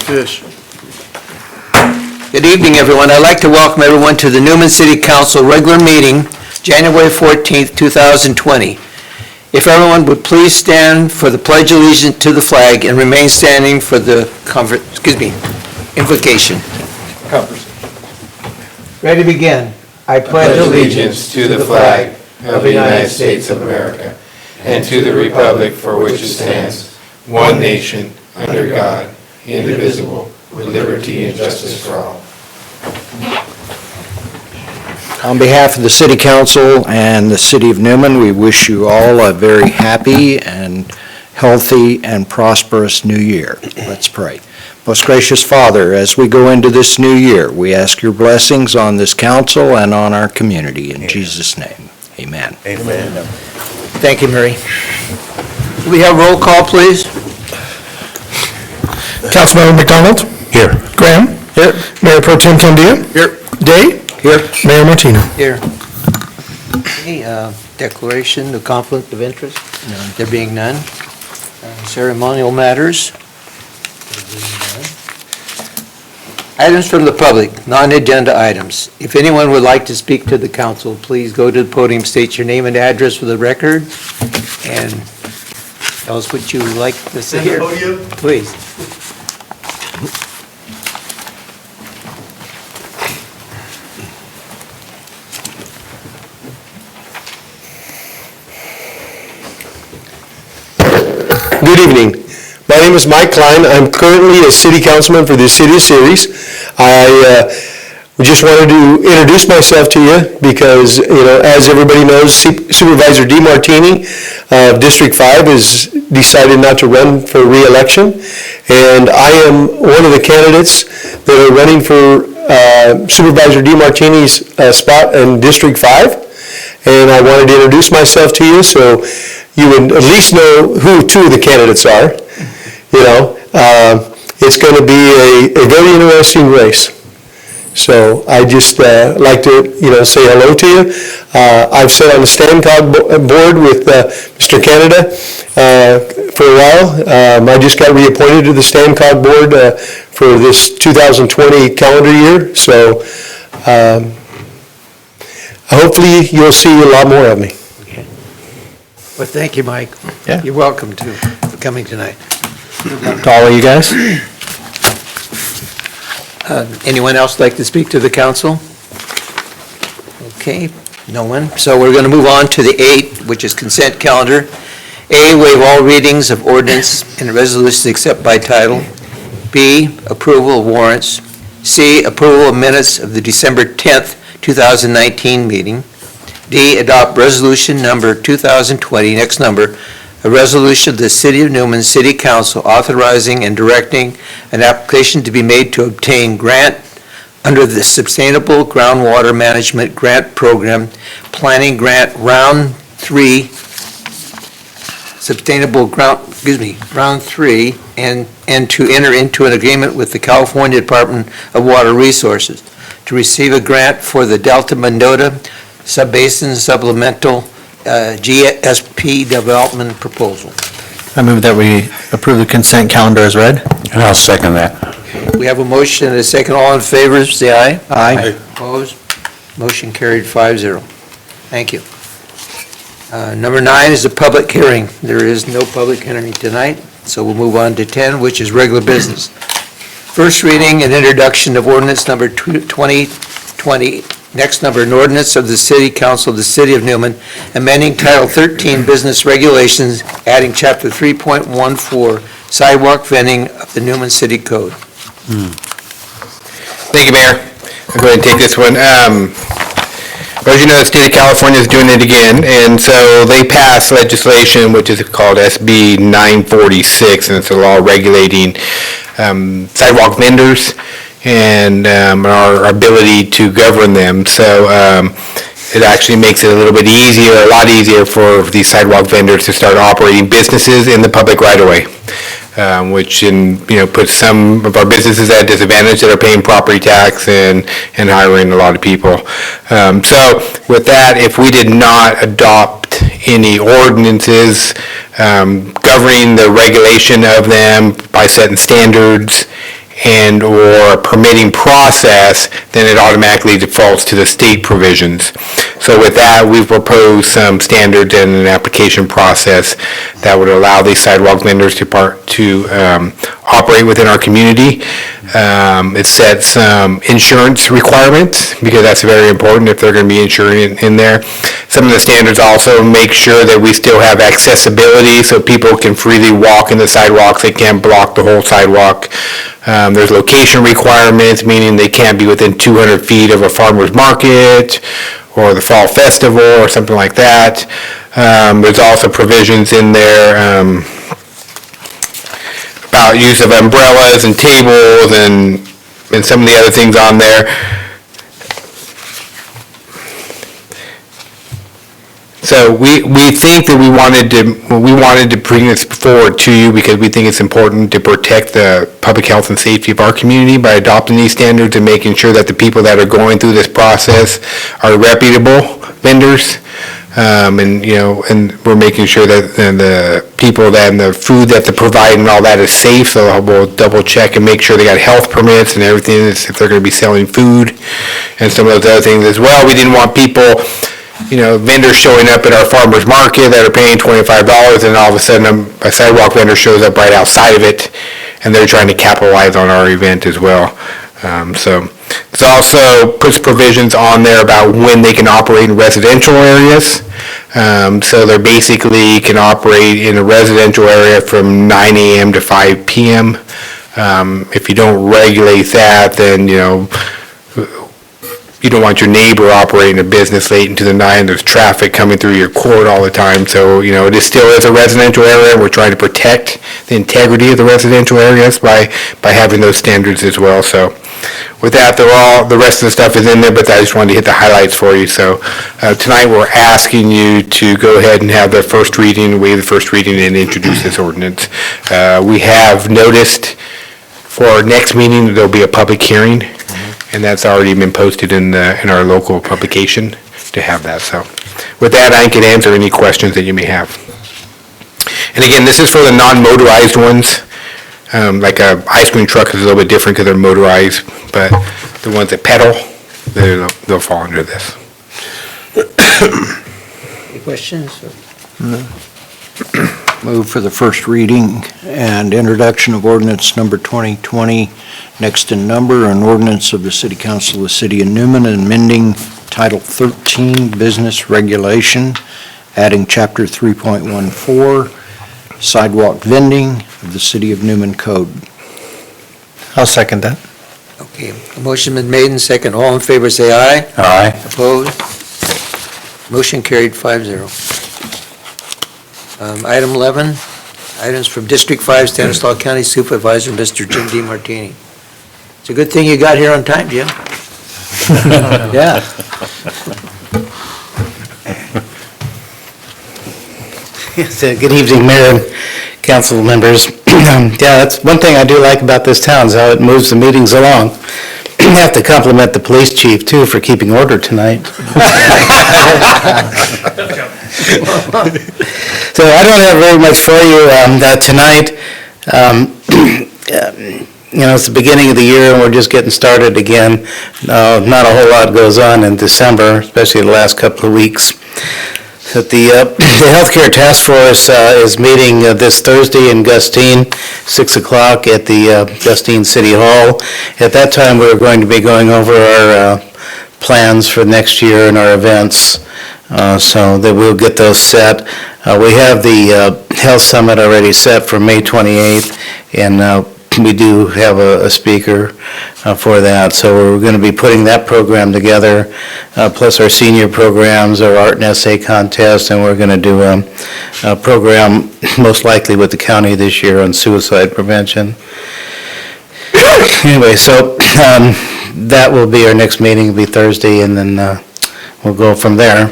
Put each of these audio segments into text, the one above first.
fish. Good evening, everyone. I'd like to welcome everyone to the Newman City Council regular meeting, January 14th, 2020. If everyone would please stand for the Pledge of Allegiance to the flag and remain standing for the invocation. Ready to begin. I pledge allegiance to the flag of the United States of America and to the republic for which it stands, one nation, under God, indivisible, with liberty and justice for all. On behalf of the City Council and the City of Newman, we wish you all a very happy and healthy and prosperous new year. Let's pray. Most gracious Father, as we go into this new year, we ask your blessings on this council and on our community. In Jesus' name, amen. Amen. Thank you, Mary. We have roll call, please. Councilmember McDonald? Here. Graham? Here. Mayor Pro Tem Candia? Here. Day? Here. Mayor Martino? Here. Okay, declaration of conflict of interest. There being none. Ceremonial matters. There being none. Items from the public, non-agenda items. If anyone would like to speak to the council, please go to the podium, state your name and address for the record, and tell us what you would like to say here. Please. Good evening. My name is Mike Klein. I'm currently a city councilman for the city of Ceres. I just wanted to introduce myself to you because, as everybody knows, Supervisor DeMartini of District 5 has decided not to run for re-election, and I am one of the candidates that are running for Supervisor DeMartini's spot in District 5, and I wanted to introduce myself to you so you would at least know who two of the candidates are. It's going to be a very interesting race. So I just like to, say hello to you. I've sat on the STAMCOG board with Mr. Canada for a while. I just got reappointed to the STAMCOG board for this 2020 calendar year. So hopefully you'll see a lot more of me. Okay. Well, thank you, Mike. Yeah. You're welcome for coming tonight. To all of you guys. Anyone else like to speak to the council? Okay, no one. So we're going to move on to the 8, which is consent calendar. A, waive all readings of ordinance and resolutions except by title. B, approval of warrants. C, approval of minutes of the December 10th, 2019 meeting. D, adopt resolution number 2020, next number, a resolution of the City of Newman City Council authorizing and directing an application to be made to obtain grant under the Sustainable Groundwater Management Grant Program, Planning Grant Round 3, Round 3, and to enter into an agreement with the California Department of Water Resources to receive a grant for the Delta Mendota Subbasin Supplemental GSP development proposal. I move that we approve the consent calendar as read. And I'll second that. We have a motion and a second. All in favor, say aye. Aye. Opposed? Motion carried 5-0. Thank you. Number 9 is a public hearing. There is no public hearing tonight, so we'll move on to 10, which is regular business. First reading and introduction of ordinance number 2020. Next number, an ordinance of the City Council of the City of Newman, amending Title 13 Business Regulations, adding Chapter 3.14, sidewalk vending of the Newman City Code. Thank you, Mayor. I'll go ahead and take this one. As you know, the state of California is doing it again, and so they passed legislation which is called SB 946, and it's a law regulating sidewalk vendors and our ability to govern them. So it actually makes it a little bit easier, a lot easier for these sidewalk vendors to start operating businesses in the public right-of-way, which puts some of our businesses at a disadvantage that are paying property tax and hiring a lot of people. So with that, if we did not adopt any ordinances governing the regulation of them by setting standards and/or permitting process, then it automatically defaults to the state provisions. So with that, we've proposed some standards and an application process that would allow these sidewalk vendors to operate within our community. It sets some insurance requirements, because that's very important if they're going to be insuring in there. Some of the standards also make sure that we still have accessibility so people can freely walk in the sidewalks. They can't block the whole sidewalk. There's location requirements, meaning they can't be within 200 feet of a farmer's market or the fall festival or something like that. There's also provisions in there about use of umbrellas and tables and some of the other things on there. So we think that we wanted to bring this forward to you because we think it's important to protect the public health and safety of our community by adopting these standards and making sure that the people that are going through this process are reputable vendors. And we're making sure that the people and the food that they provide and all that is safe, so we'll double check and make sure they got health permits and everything if they're going to be selling food and some of those other things as well. We didn't want people, vendors showing up at our farmer's market that are paying $25 and all of a sudden a sidewalk vendor shows up right outside of it and they're trying to capitalize on our event as well. So it also puts provisions on there about when they can operate in residential areas. So they basically can operate in a residential area from 9 a.m. to 5 p.m. If you don't regulate that, then, you don't want your neighbor operating a business late into the night, and there's traffic coming through your court all the time. So, it is still is a residential area, and we're trying to protect the integrity of the residential areas by having those standards as well. So with that, the rest of the stuff is in there, but I just wanted to hit the highlights for you. So tonight, we're asking you to go ahead and have the first reading, waive the first reading, and introduce this ordinance. We have noticed for our next meeting, there'll be a public hearing, and that's already been posted in our local publication to have that. So with that, I can answer any questions that you may have. And again, this is for the non-motorized ones. Like a ice cream truck is a little bit different because they're motorized, but the ones that pedal, they'll fall under this. Any questions? Move for the first reading and introduction of ordinance number 2020, next in number, an ordinance of the City Council of the City of Newman amending Title 13 Business Regulation, adding Chapter 3.14, sidewalk vending of the City of Newman Code. I'll second that. Okay, a motion been made and second. All in favor, say aye. Aye. Opposed? Motion carried 5-0. Item 11, items from District 5, Stanislaus County Supervisor, Mr. Jim DiMartini. It's a good thing you got here on time, Jim. Yeah. Good evening, Mayor and council members. That's one thing I do like about this town is how it moves the meetings along. I have to compliment the police chief, too, for keeping order tonight. So I don't have very much for you tonight. It's the beginning of the year and we're just getting started again. Not a whole lot goes on in December, especially the last couple of weeks. But the Healthcare Task Force is meeting this Thursday in Gustine, 6 o'clock at the Gustine City Hall. At that time, we're going to be going over our plans for next year and our events, so that we'll get those set. We have the Health Summit already set for May 28th, and we do have a speaker for that. So we're going to be putting that program together, plus our senior programs, our art and essay contest, and we're going to do a program most likely with the county this year on suicide prevention. Anyway, so that will be our next meeting, will be Thursday, and then we'll go from there.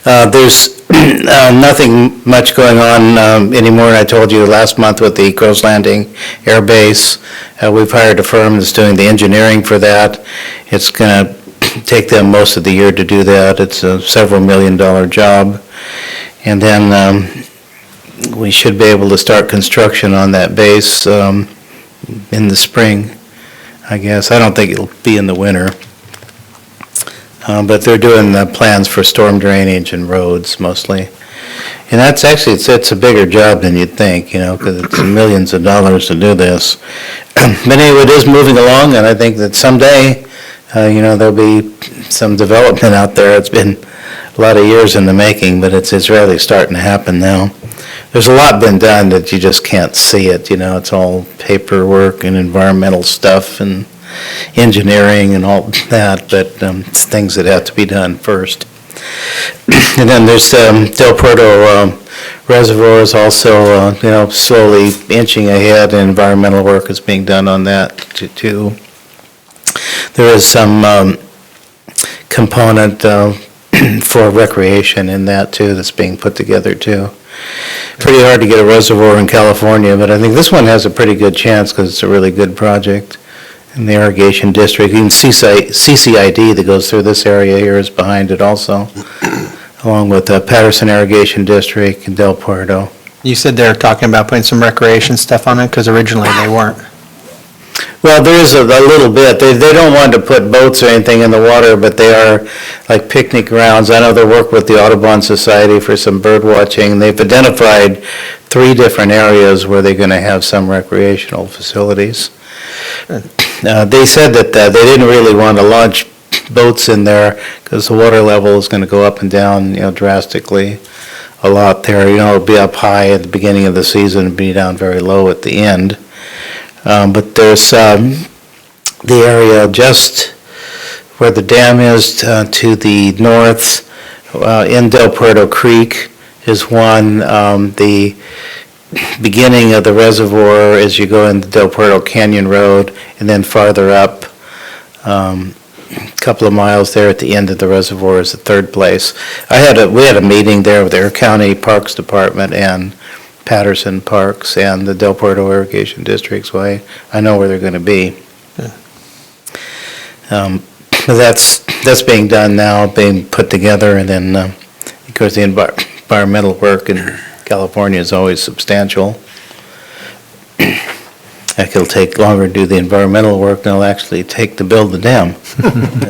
There's nothing much going on anymore. I told you last month with the Crow's Landing Air Base, we've hired a firm that's doing the engineering for that. It's going to take them most of the year to do that. It's a several $million job. And then we should be able to start construction on that base in the spring, I guess. I don't think it'll be in the winter. But they're doing plans for storm drainage and roads mostly. And that's actually, it's a bigger job than you'd think, because it's millions of dollars to do this. But anyway, it is moving along, and I think that someday, there'll be some development out there. It's been a lot of years in the making, but it's really starting to happen now. There's a lot been done that you just can't see it, it's all paperwork and environmental stuff and engineering and all that, but it's things that have to be done first. And then there's Del Puerto Reservoir is also, slowly inching ahead, and environmental work is being done on that too. There is some component for recreation in that too that's being put together too. Pretty hard to get a reservoir in California, but I think this one has a pretty good chance because it's a really good project. In the irrigation district, even CCID that goes through this area here is behind it also, along with the Patterson Irrigation District and Del Puerto. You said they're talking about putting some recreation stuff on it, because originally they weren't. Well, there is a little bit. They don't want to put boats or anything in the water, but they are like picnic grounds. I know they work with the Audubon Society for some bird watching. They've identified 3 different areas where they're going to have some recreational facilities. They said that they didn't really want to launch boats in there because the water level is going to go up and down, drastically a lot there. It'll be up high at the beginning of the season and be down very low at the end. But there's the area just where the dam is to the north, in Del Puerto Creek is one. The beginning of the reservoir as you go into Del Puerto Canyon Road, and then farther up, a couple of miles there at the end of the reservoir is the third place. We had a meeting there with their county parks department and Patterson Parks and the Del Puerto Irrigation District, so I know where they're going to be. But that's being done now, being put together, and then of course the environmental work in California is always substantial. It'll take longer to do the environmental work than it'll actually take to build the dam.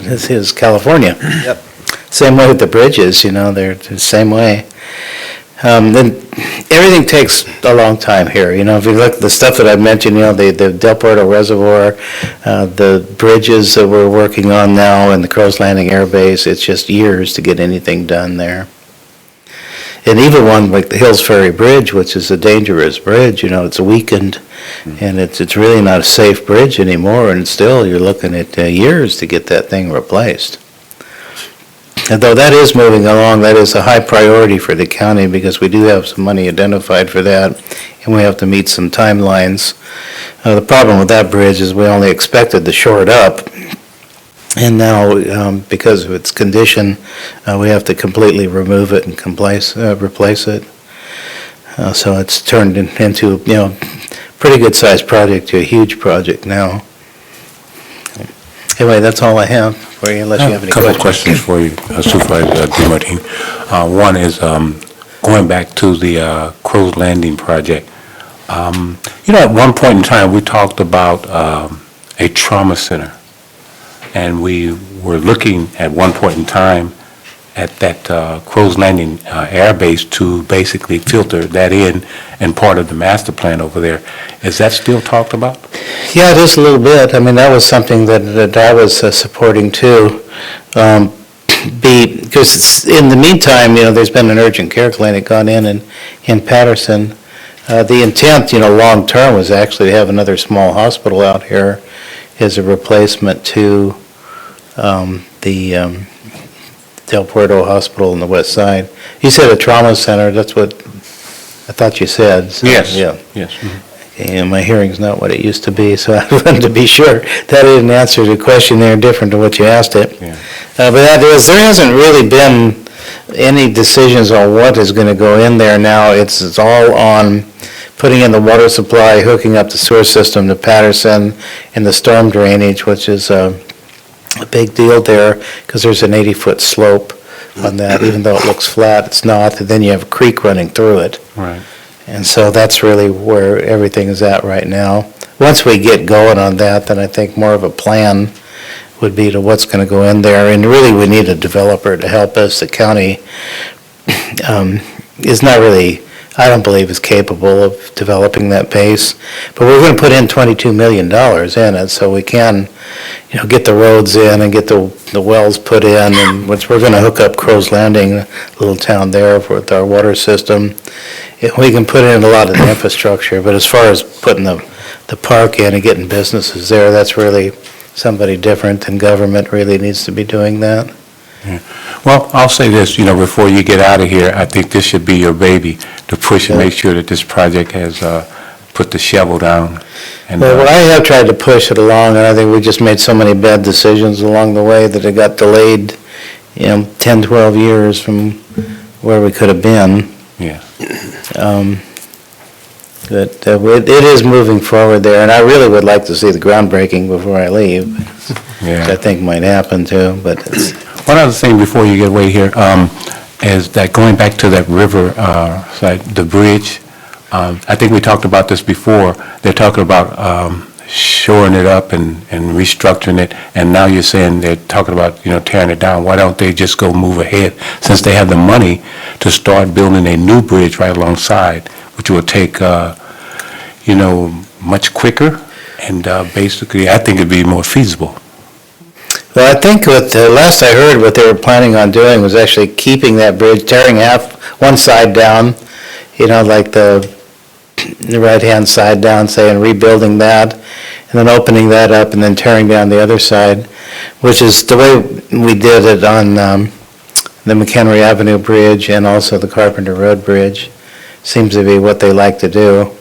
This is California. Yep. Same way with the bridges, they're the same way. Then everything takes a long time here. If you look at the stuff that I mentioned, the Del Puerto Reservoir, the bridges that we're working on now, and the Crow's Landing Air Base, it's just years to get anything done there. And even one like the Hills Ferry Bridge, which is a dangerous bridge, it's weakened, and it's really not a safe bridge anymore, and still you're looking at years to get that thing replaced. And though that is moving along, that is a high priority for the county because we do have some money identified for that, and we have to meet some timelines. The problem with that bridge is we only expected to shore it up, and now because of its condition, we have to completely remove it and replace it. So it's turned into pretty good sized project to a huge project now. Anyway, that's all I have for you, unless you have any A couple of questions. questions for you, Supervisor DeMartini. One is going back to the Crow's Landing project. At one point in time, we talked about a trauma center, and we were looking at one point in time at that Crow's Landing Air Base to basically filter that in and part of the master plan over there. Is that still talked about? Yeah, it is a little bit. I mean, that was something that I was supporting too. Because in the meantime, there's been an urgent care clinic gone in Patterson. The intent, long-term was actually to have another small hospital out here as a replacement to the Del Puerto Hospital on the west side. You said a trauma center, that's what I thought you said. So, Yes. Yeah. Yes. And my hearing's not what it used to be, so I wanted to be sure that I didn't answer the question there different to what you asked it. Yeah. But there hasn't really been any decisions on what is going to go in there now. It's all on putting in the water supply, hooking up the sewer system to Patterson, and the storm drainage, which is a big deal there because there's an 80-foot slope on that. Even though it looks flat, it's not. And then you have a creek running through it. Right. And so that's really where everything is at right now. once we get going on that, then I think more of a plan would be to what's going to go in there. And really, we need a developer to help us. The county is not really, I don't believe, is capable of developing that pace. But we're going to put in $22 million in it, so we can, get the roads in and get the wells put in, and which we're going to hook up Crow's Landing, a little town there with our water system. We can put in a lot of the infrastructure, but as far as putting the park in and getting businesses there, that's really somebody different than government really needs to be doing that. Well, I'll say this, before you get out of here, I think this should be your baby, to push and make sure that this project has put the shovel down. And Well, I have tried to push it along, and I think we just made so many bad decisions along the way that it got delayed, 10, 12 years from where we could have been. Yeah. But it is moving forward there, and I really would like to see the groundbreaking before I leave, which I Yeah. think might happen too, but it's, One other thing before you get away here, is that going back to that river side, the bridge, I think we talked about this before. They're talking about shoring it up and restructuring it, and now you're saying they're talking about, tearing it down. Why don't they just go move ahead, since they have the money to start building a new bridge right alongside, which will take, much quicker, and basically, I think it'd be more feasible. well, I think last I heard, what they were planning on doing was actually keeping that bridge, tearing one side down, like the right-hand side down, say, and rebuilding that, and then opening that up and then tearing down the other side, which is the way we did it on the McHenry Avenue Bridge and also the Carpenter Road Bridge. Seems to be what they like to do.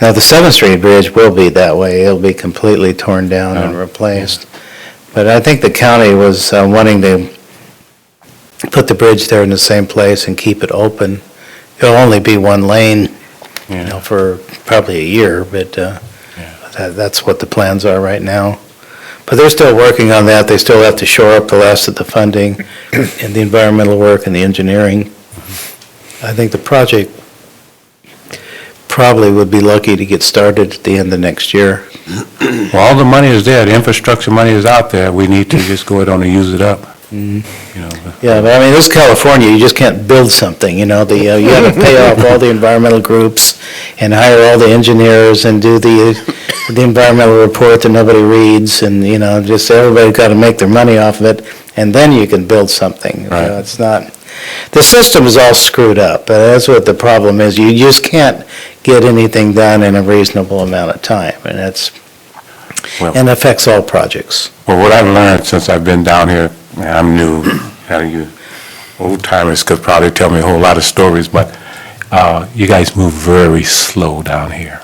Now, the 7th Street Bridge will be that way. It'll be completely torn down and replaced. But I think the county was wanting to put the bridge there in the same place and keep it open. It'll only be one lane, for probably a year, but that's what the plans are right now. But they're still working on that. They still have to shore up the last of the funding and the environmental work and the engineering. I think the project probably would be lucky to get started at the end of next year. Well, all the money is there, the infrastructure money is out there, we need to just go ahead on and use it up. Yeah, but I mean, this is California, you just can't build something, you have to pay off all the environmental groups and hire all the engineers and do the environmental report that nobody reads, and, just everybody's got to make their money off of it, and then you can build something. Right. It's not, the system is all screwed up, but that's what the problem is. You just can't get anything done in a reasonable amount of time, and and it affects all projects. Well, what I've learned since I've been down here, I'm new, you old timers could probably tell me a whole lot of stories, but you guys move very slow down here,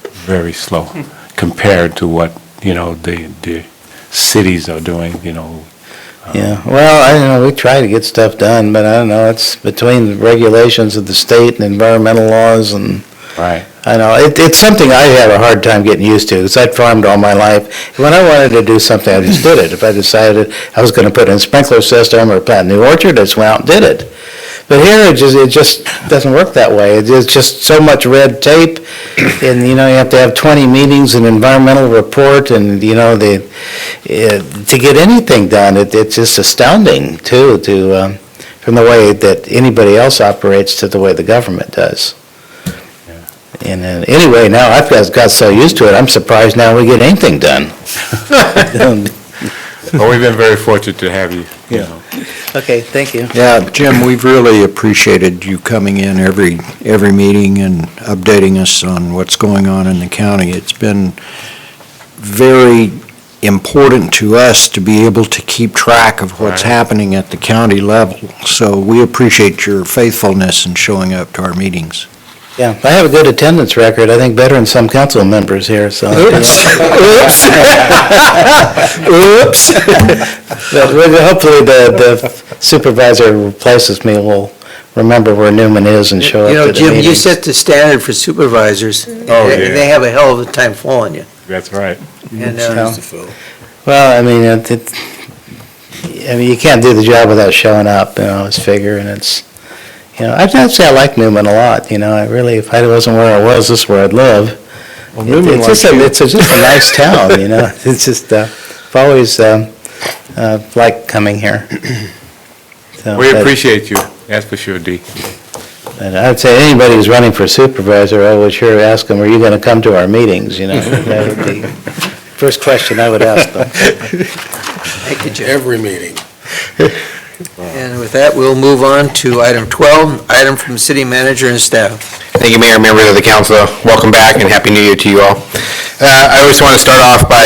very slow, compared to what, the cities are doing, Yeah, well, I don't know, we try to get stuff done, but I don't know, it's between the regulations of the state and environmental laws, and Right. I know, it's something I have a hard time getting used to, because I'd farmed all my life. When I wanted to do something, I just did it. If I decided I was going to put in a sprinkler system or plant a new orchard, I just went out and did it. But here, it just doesn't work that way. It's just so much red tape, and, you have to have 20 meetings, an environmental report, and, to get anything done, it's just astounding, too, from the way that anybody else operates to the way the government does. And anyway, now I've got so used to it, I'm surprised now we get anything done. Well, we've been very fortunate to have you, Okay, thank you. Yeah, Jim, we've really appreciated you coming in every meeting and updating us on what's going on in the county. It's been very important to us to be able to keep track of what's Right. happening at the county level. So we appreciate your faithfulness in showing up to our meetings. Yeah, I have a good attendance record, I think better than some council members here, so. Oops. Oops. But hopefully the supervisor who replaces me will remember where Newman is and show up to the Jim, you meetings. set the standard for supervisors. Oh, yeah. They have a hell of a time following you. That's right. And, Well, I mean, you can't do the job without showing up, let's figure, and it's, I'd say I like Newman a lot, I really, if I wasn't where I was, this is where I'd live. Newman It's just likes you. it's just a nice town, you know? It's just, I've always liked coming here. So, We but- appreciate you, that's for sure, D. And I'd say anybody who's running for supervisor, I would sure ask them, are you going to come to our meetings, you know? That would be first question I would ask them. Thank you, Jim. Every meeting. And with that, we'll move on to item 12, item from the city manager and staff. Thank you, Mayor, members of the council. Welcome back and Happy New Year to you all. I always want to start off by,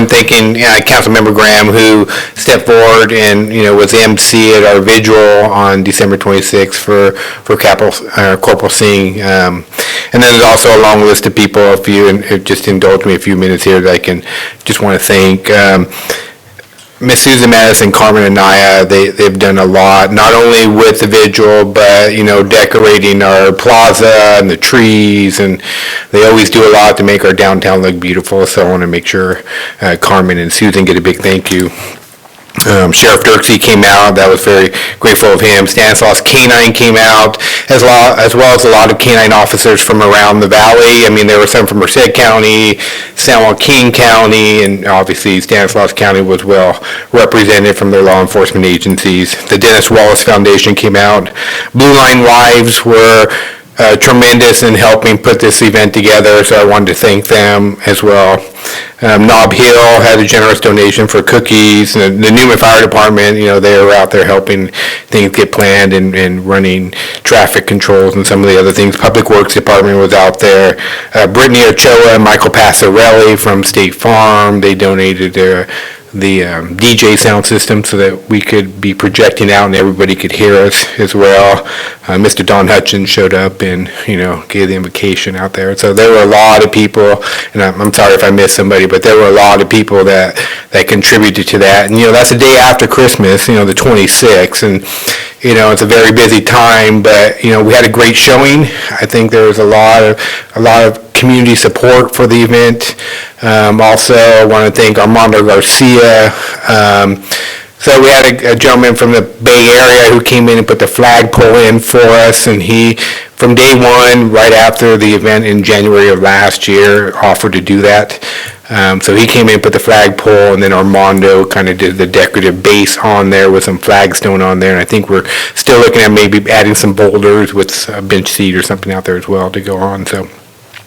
thanking Councilmember Graham, who stepped forward and, was MC at our vigil on December 26th for Corporal Singh. And then there's also a long list of people, if you just indulge me a few minutes here, that I can just want to thank. Miss Susan Madison, Carmen Anaya, they've done a lot, not only with the vigil, but, decorating our plaza and the trees, and they always do a lot to make our downtown look beautiful, so I want to make sure Carmen and Susan get a big thank you. Sheriff Dirksey came out, that was very grateful of him. Stanislaus K-9 came out, as well as a lot of K-9 officers from around the valley. I mean, there were some from Merced County, San Joaquin County, and obviously Stanislaus County was well represented from their law enforcement agencies. The Dennis Wallace Foundation came out. Blue Line Wives were tremendous in helping put this event together, so I wanted to thank them as well. Nob Hill had a generous donation for cookies. And the Newman Fire Department, they were out there helping things get planned and running traffic controls and some of the other things. Public Works Department was out there. Brittany Ochoa and Michael Passarelli from State Farm, they donated the DJ sound system so that we could be projecting out and everybody could hear us as well. Mr. Don Hutchins showed up and, gave the invocation out there. So there were a lot of people, and I'm sorry if I missed somebody, but there were a lot of people that contributed to that. And, that's the day after Christmas, the 26th, and, it's a very busy time, but, we had a great showing. I think there was a lot of community support for the event. Also, I want to thank Armando Garcia. So we had a gentleman from the Bay Area who came in and put the flagpole in for us, and he, from day one, right after the event in January of last year, offered to do that. So he came in and put the flagpole, and then Armando kind of did the decorative base on there with some flagstone on there, and I think we're still looking at maybe adding some boulders with a bench seat or something out there as well to go on, so.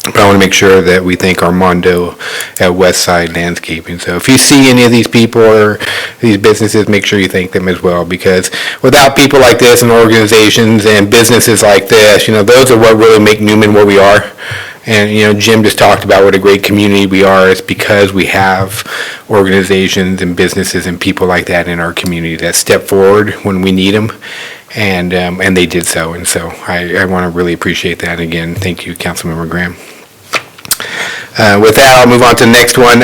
But I want to make sure that we thank Armando at Westside Landscaping. So if you see any of these people or these businesses, make sure you thank them as well, because without people like this and organizations and businesses like this, those are what really make Newman where we are. And, Jim just talked about what a great community we are. It's because we have organizations and businesses and people like that in our community that step forward when we need them. And they did so. And so I want to really appreciate that. Again, thank you, Councilmember Graham. With that, I'll move on to the next one.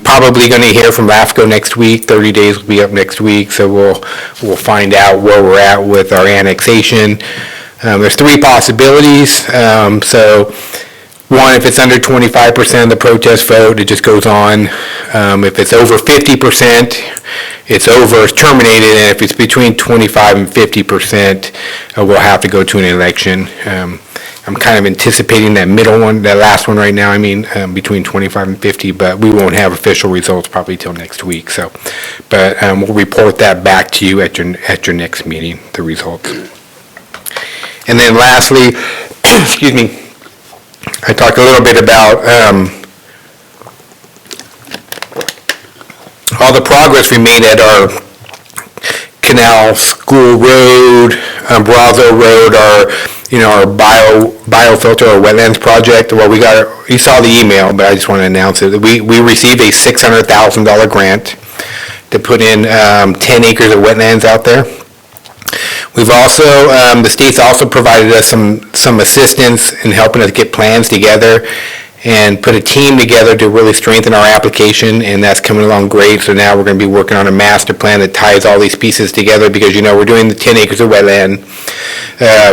Probably going to hear from LAFCO next week. 30 days will be up next week, so we'll find out where we're at with our annexation. There's three possibilities. So one, if it's under 25% of the protest vote, it just goes on. If it's over 50%, it's over, it's terminated, and if it's between 25 and 50%, we'll have to go to an election. I'm kind of anticipating that middle one, that last one right now, between 25 and 50, but we won't have official results probably till next week, so. But we'll report that back to you at your next meeting, the results. And then lastly, excuse me, I talked a little bit about all the progress we made at our Canal School Road, Brazo Road, our biofilter or wetlands project. Well, you saw the email, but I just want to announce it. We received a $600,000 grant to put in 10 acres of wetlands out there. We've also, the state's also provided us some assistance in helping us get plans together and put a team together to really strengthen our application, and that's coming along great. So now we're going to be working on a master plan that ties all these pieces together, because we're doing the 10 acres of wetland.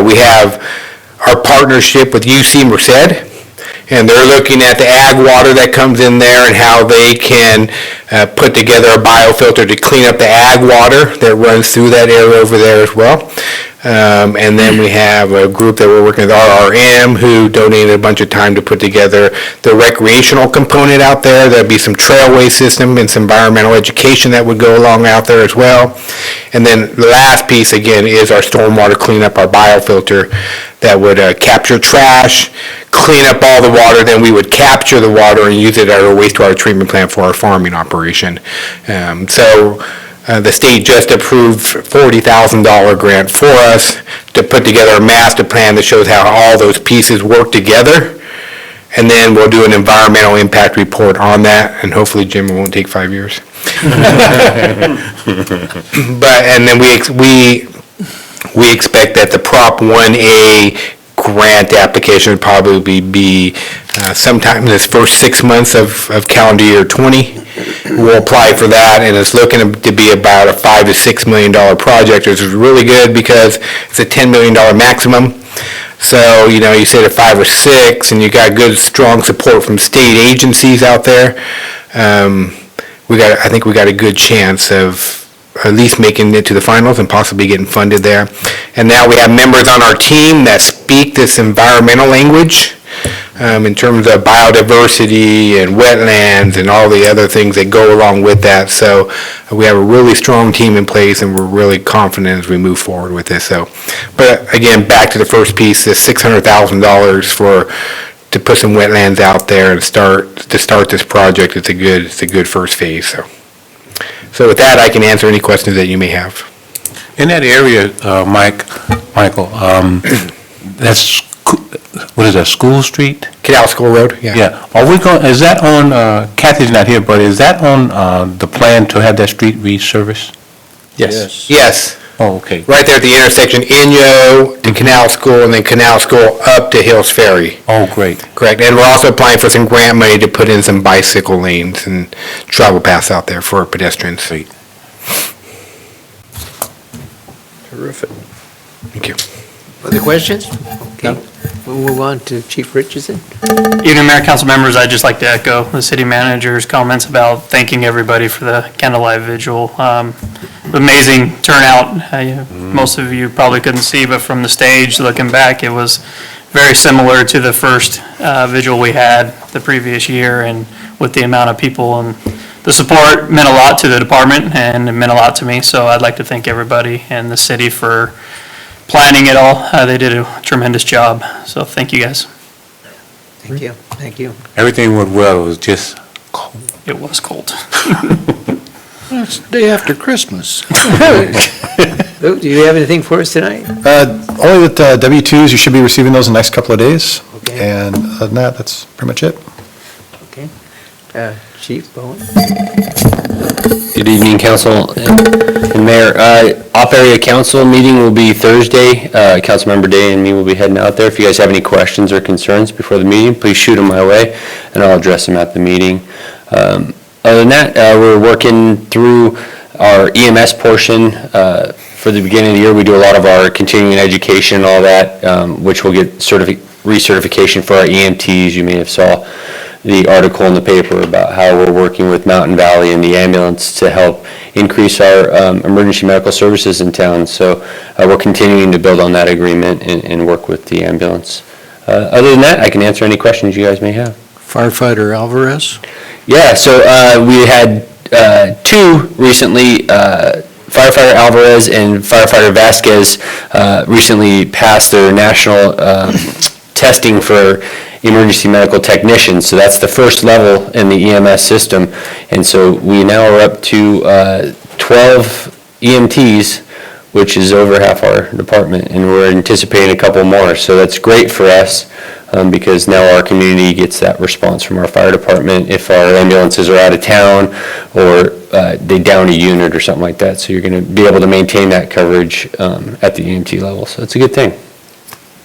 We have our partnership with UC Merced, and they're looking at the ag water that comes in there and how they can put together a biofilter to clean up the ag water that runs through that area over there as well. And then we have a group that we're working with, RRM, who donated a bunch of time to put together the recreational component out there. There'd be some trailway system and some environmental education that would go along out there as well. And then the last piece, again, is our stormwater cleanup, our biofilter that would capture trash, clean up all the water, then we would capture the water and use it at our wastewater treatment plant for our farming operation. The state just approved $40,000 grant for us to put together a master plan that shows how all those pieces work together. And then we'll do an environmental impact report on that, and hopefully, Jim, it won't take 5 years. And then we expect that the Prop 1A grant application would probably be sometime in this first 6 months of calendar year 20. We'll apply for that, and it's looking to be about a $5 to $6 million project, which is really good because it's a $10 million maximum. So, you said a 5 or 6, and you got good, strong support from state agencies out there. I think we got a good chance of at least making it to the finals and possibly getting funded there. And now we have members on our team that speak this environmental language in terms of biodiversity and wetlands and all the other things that go along with that. So we have a really strong team in place, and we're really confident as we move forward with this. But again, back to the first piece, this $600,000 to put some wetlands out there and start this project. It's a good first phase. So with that, I can answer any questions that you may have. In that area, Michael, that's, what is that, School Street? Canal School Road? Yeah. Are we going, is that on, Kathy's not here, but is that on the plan to have that street resurfaced? Yes. Oh, okay. Right there at the intersection, Inyo to Canal School, and then Canal School up to Hills Ferry. Oh, great. Correct. And we're also applying for some grant money to put in some bicycle lanes and travel paths out there for pedestrians. Great. Terrific. Thank you. Other questions? Okay. We'll move on to Chief Richardson. Evening, Mayor, council members. I'd just like to echo the city manager's comments about thanking everybody for the candlelight vigil. Amazing turnout. Most of you probably couldn't see, but from the stage, looking back, it was very similar to the first vigil we had the previous year, and with the amount of people and the support meant a lot to the department, and it meant a lot to me. So I'd like to thank everybody and the city for planning it all. They did a tremendous job. So thank you guys. Thank you. Thank you. Everything went well, it was just cold. It was cold. It's the day after Christmas. Luke, do you have anything for us tonight? Only with W-2s, you should be receiving those in the next couple of days. Okay. And other than that, that's pretty much it. Okay. Chief Bowen? Good evening, Council and Mayor. Op Area Council meeting will be Thursday. Councilmember Day and me will be heading out there. If you guys have any questions or concerns before the meeting, please shoot them my way, and I'll address them at the meeting. Other than that, we're working through our EMS portion. For the beginning of the year, we do a lot of our continuing education and all that, which will get recertification for our EMTs. You may have saw the article in the paper about how we're working with Mountain Valley and the ambulance to help increase our emergency medical services in town. So we're continuing to build on that agreement and work with the ambulance. Other than that, I can answer any questions you guys may have. Firefighter Alvarez? Yeah, so we had two recently, firefighter Alvarez and firefighter Vasquez recently passed their national testing for emergency medical technicians. So that's the first level in the EMS system. And so we now are up to 12 EMTs, which is over half our department, and we're anticipating a couple more. So that's great for us because now our community gets that response from our fire department if our ambulances are out of town or they down a unit or something like that. So you're going to be able to maintain that coverage at the EMT level. So it's a good thing.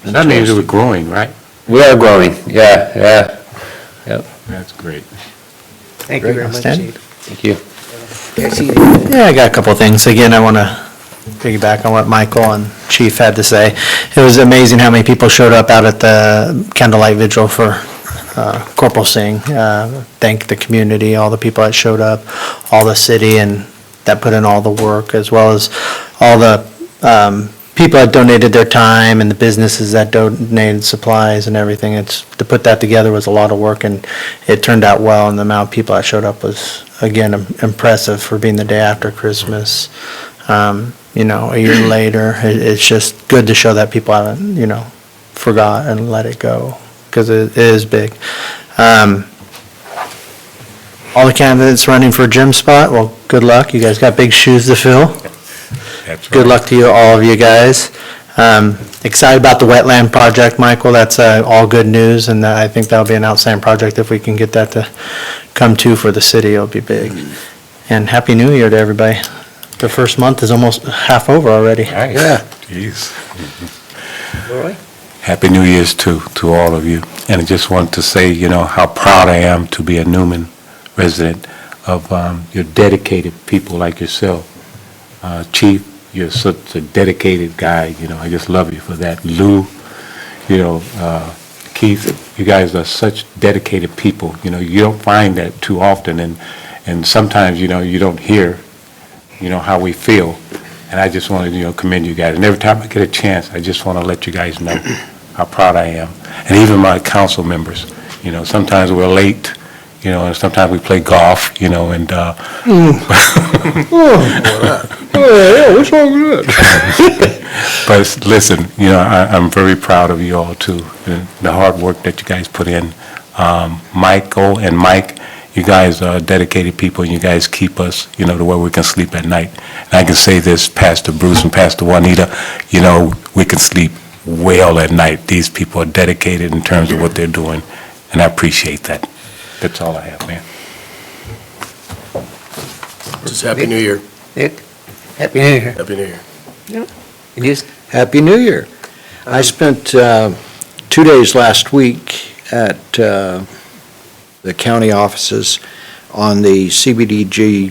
And that means we're growing, right? We are growing, yeah. Yep. That's great. Thank you very much, Outstanding. Chief. Thank you. Yeah, I got a couple of things. Again, I want to piggyback on what Michael and Chief had to say. It was amazing how many people showed up out at the candlelight vigil for Corporal Singh. Thank the community, all the people that showed up, all the city and that put in all the work, as well as all the people that donated their time and the businesses that donated supplies and everything. To put that together was a lot of work, and it turned out well, and the amount of people that showed up was, again, impressive for being the day after Christmas. A year later, it's just good to show that people haven't, forgot and let it go, because it is big. All the candidates running for a gym spot, well, good luck. You guys got big shoes to fill. That's Good right. luck to you, all of you guys. Excited about the Wetland Project, Michael. That's all good news, and I think that'll be an outstanding project. If we can get that to come to for the city, it'll be big. And Happy New Year to everybody. The first month is almost half over already. Nice. Yeah. Jeez. Roy? Happy New Year's to all of you. And I just want to say, how proud I am to be a Newman resident of your dedicated people like yourself. Chief, you're such a dedicated guy, I just love you for that. Lou, Keith, you guys are such dedicated people. You don't find that too often, and sometimes, you don't hear, how we feel. And I just want to, commend you guys. And every time I get a chance, I just want to let you guys know how proud I am. And even my council members, sometimes we're late, and sometimes we play golf, and, What's wrong with that? but listen, I'm very proud of you all too, the hard work that you guys put in. Michael and Mike, you guys are dedicated people, and you guys keep us, to where we can sleep at night. And I can say this, Pastor Bruce and Pastor Juanita, we can sleep well at night. These people are dedicated in terms of what they're doing, and I appreciate that. That's all I have, man. Just Happy New Year. Nick? Happy New Year. Happy New Year. And you? Happy New Year. I spent 2 days last week at the county offices on the CBDG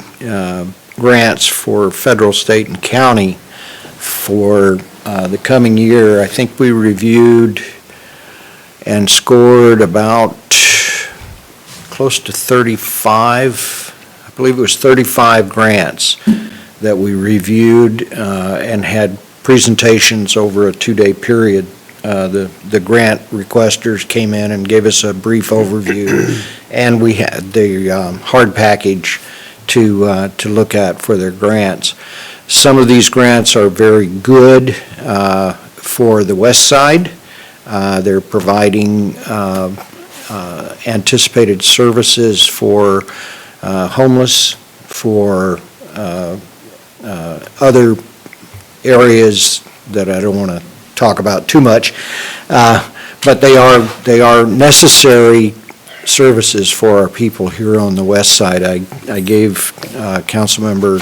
grants for federal, state, and county for the coming year. I think we reviewed and scored about close to 35, I believe it was 35 grants that we reviewed and had presentations over a 2-day period. The grant requesters came in and gave us a brief overview, and we had the hard package to look at for their grants. Some of these grants are very good for the west side. They're providing anticipated services for homeless, for other areas that I don't want to talk about too much, but they are necessary services for our people here on the west side. I gave Councilmember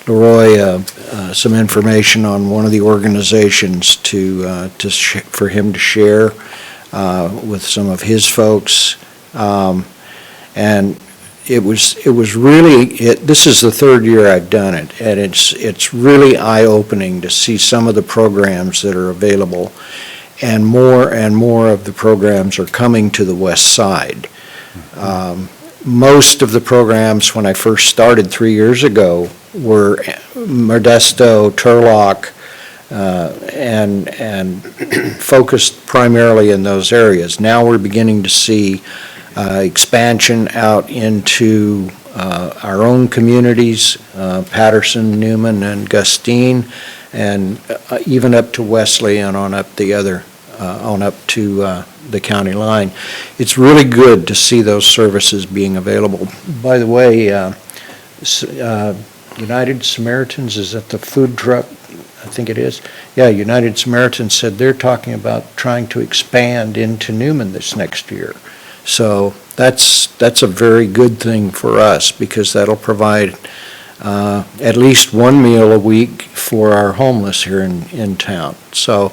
Leroy some information on one of the organizations for him to share with some of his folks, and it was really, this is the third year I've done it, and it's really eye-opening to see some of the programs that are available, and more of the programs are coming to the west side. Most of the programs, when I first started 3 years ago, were Modesto, Turlock, and focused primarily in those areas. Now we're beginning to see expansion out into our own communities, Patterson, Newman, and Gustine, and even up to Wesley and on up to the county line. It's really good to see those services being available. By the way, United Samaritans, is that the food truck? I think it is. Yeah, United Samaritans said they're talking about trying to expand into Newman this next year. So that's a very good thing for us, because that'll provide at least one meal a week for our homeless here in town. So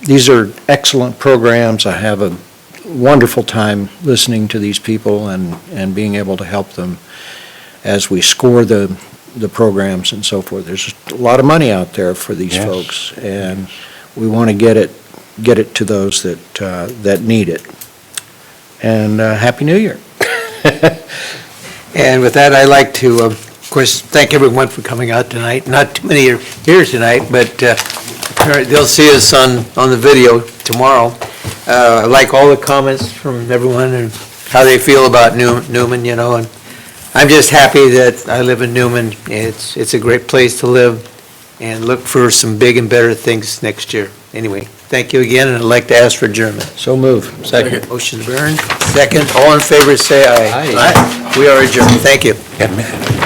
these are excellent programs. I have a wonderful time listening to these people and being able to help them as we score the programs and so forth. There's a lot of money out there for these Yes. folks, and we want to get it to those that need it. And Happy New Year. And with that, I'd like to course, thank everyone for coming out tonight. Not too many are here tonight, but they'll see us on the video tomorrow. I like all the comments from everyone and how they feel about Newman, you know, and I'm just happy that I live in Newman. It's a great place to live, and look for some big and better things next year. Anyway, thank you again, and I'd like to ask for adjournment. So move. Second. Motion adjourned. Second. All in favor, say aye. Aye. We are adjourned. Thank you. Yeah, man.